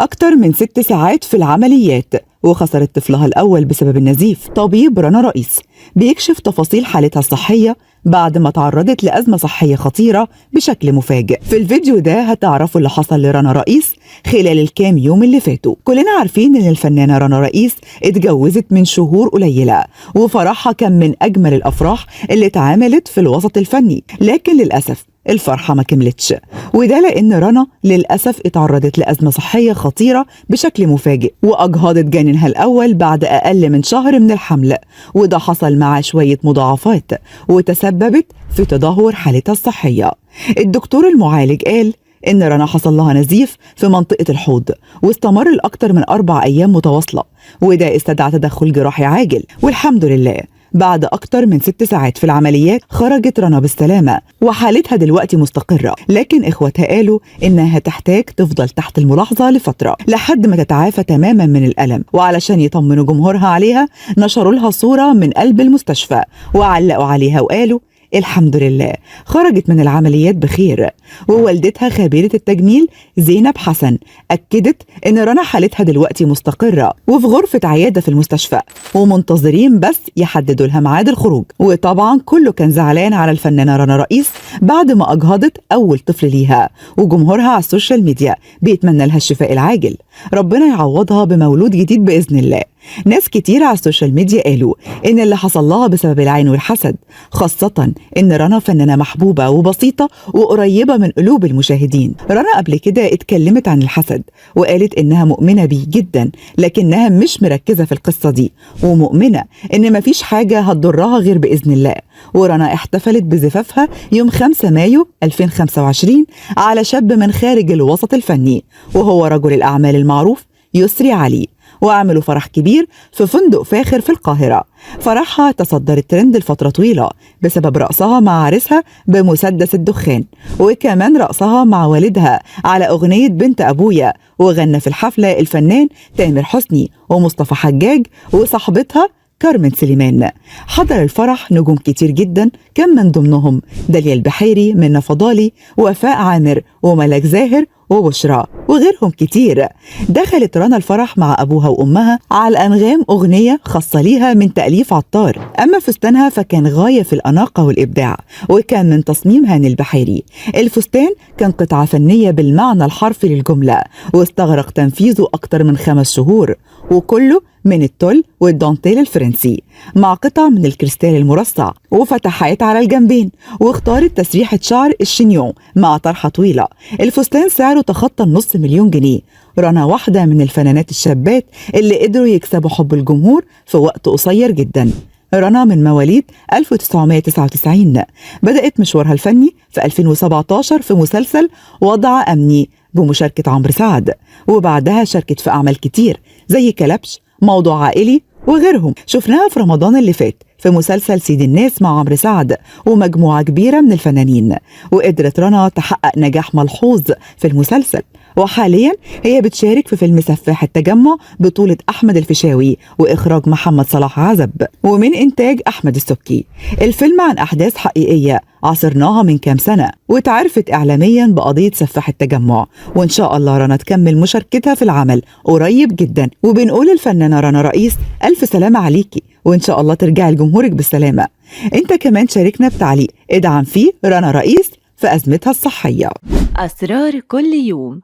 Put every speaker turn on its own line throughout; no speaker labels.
أكتر من 6 ساعات في العمليات وخسرت طفلها الأول بسبب النزيف. طبيب رنا رئيس بيكشف تفاصيل حالتها الصحية بعد ما تعرضت لأزمة صحية خطيرة بشكل مفاجئ. في الفيديو ده هتعرفوا اللي حصل لرنا رئيس خلال الكام يوم اللي فاتوا. كلنا عارفين إن الفنانة رنا رئيس اتجوزت من شهور قليلة، وفرحها كان من أجمل الأفراح اللي اتعملت في الوسط الفني، لكن للأسف الفرحة ما كملتش، وده لأن رنا للأسف اتعرضت لأزمة صحية خطيرة بشكل مفاجئ وأجهضت جنينها الأول بعد أقل من شهر من الحمل، وده حصل مع شوية مضاعفات وتسببت في تدهور حالتها الصحية. الدكتور المعالج قال إن رنا حصل لها نزيف في منطقة الحوض واستمر لأكتر من 4 أيام متواصلة، وده استدعى تدخل جراحي عاجل، والحمد لله بعد أكتر من 6 ساعات في العمليات خرجت رنا بالسلامة وحالتها دلوقتي مستقرة، لكن إخواتها قالوا إنها هتحتاج تفضل تحت الملاحظة لفترة لحد ما تتعافى تماما من الألم. وعلشان يطمنوا جمهورها عليها نشروا لها صورة من قلب المستشفى وعلقوا عليها وقالوا الحمد لله خرجت من العمليات بخير. ووالدتها خبيرة التجميل زينب حسن أكدت إن رنا حالتها دلوقتي مستقرة وفي غرفة عيادة في المستشفى ومنتظرين بس يحددوا لها ميعاد الخروج. وطبعا كله كان زعلان على الفنانة رنا رئيس بعد ما أجهضت أول طفل ليها، وجمهورها على السوشيال ميديا بيتمنى لها الشفاء العاجل، ربنا يعوضها بمولود جديد بإذن الله. ناس كتير على السوشيال ميديا قالوا إن اللي حصل لها بسبب العين والحسد، خاصة إن رنا فنانة محبوبة وبسيطة وقريبة من قلوب المشاهدين. رنا قبل كده اتكلمت عن الحسد وقالت إنها مؤمنة بيه جدا، لكنها مش مركزة في القصة دي ومؤمنة إن مفيش حاجة هتضرها غير بإذن الله. ورنا احتفلت بزفافها يوم 5 مايو 2025 على شاب من خارج الوسط الفني وهو رجل الأعمال المعروف يسري علي، وعملوا فرح كبير في فندق فاخر في القاهرة. فرحها تصدر الترند لفترة طويلة بسبب رقصها مع عريسها بمسدس الدخان، وكمان رقصها مع والدها على أغنية بنت أبويا، وغنى في الحفلة الفنان تامر حسني ومصطفى حجاج وصاحبتها كارمن سليمان. حضر الفرح نجوم كتير جدا كان من ضمنهم داليا البحيري، منى فضالي، وفاء عامر، وملاك زاهر، وبشرى، وغيرهم كتير. دخلت رنا الفرح مع أبوها وأمها على أنغام أغنية خاصة ليها من تأليف عطار. أما فستانها فكان غاية في الأناقة والإبداع، وكان من تصميم هاني البحيري. الفستان كان قطعة فنية بالمعنى الحرفي للجملة، واستغرق تنفيذه أكتر من 5 شهور، وكله من التل والدانتيل الفرنسي مع قطع من الكريستال المرصع وفتحات على الجنبين، واختارت تسريحة شعر الشينيون مع طرحة طويلة. الفستان سعره تخطى $500,000. رنا واحدة من الفنانات الشابات اللي قدروا يكسبوا حب الجمهور في وقت قصير جدا. رنا من مواليد 1999، بدأت مشوارها الفني في 2017 في مسلسل وضع أمني بمشاركة عمرو سعد، وبعدها شاركت في أعمال كتير زي كلبش، موضوع عائلي، وغيرهم. شفناها في رمضان اللي فات في مسلسل سيد الناس مع عمرو سعد ومجموعة كبيرة من الفنانين، وقدرت رنا تحقق نجاح ملحوظ في المسلسل. وحاليا هي بتشارك في فيلم سفاح التجمع بطولة أحمد الفيشاوي وإخراج محمد صلاح عزب ومن إنتاج أحمد السبكي. الفيلم عن أحداث حقيقية عاصرناها من كام سنة، واتعرفت إعلاميا بقضية سفاح التجمع، وإن شاء الله رنا تكمل مشاركتها في العمل قريب جدا. وبنقول الفنانة رنا رئيس ألف سلامة عليكي، وإن شاء الله ترجعي لجمهورك بالسلامة. أنت كمان شاركنا بتعليق ادعم فيه رنا رئيس في أزمتها الصحية.
أسرار كل يوم،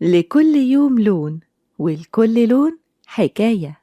لكل يوم لون، ولكل لون حكاية.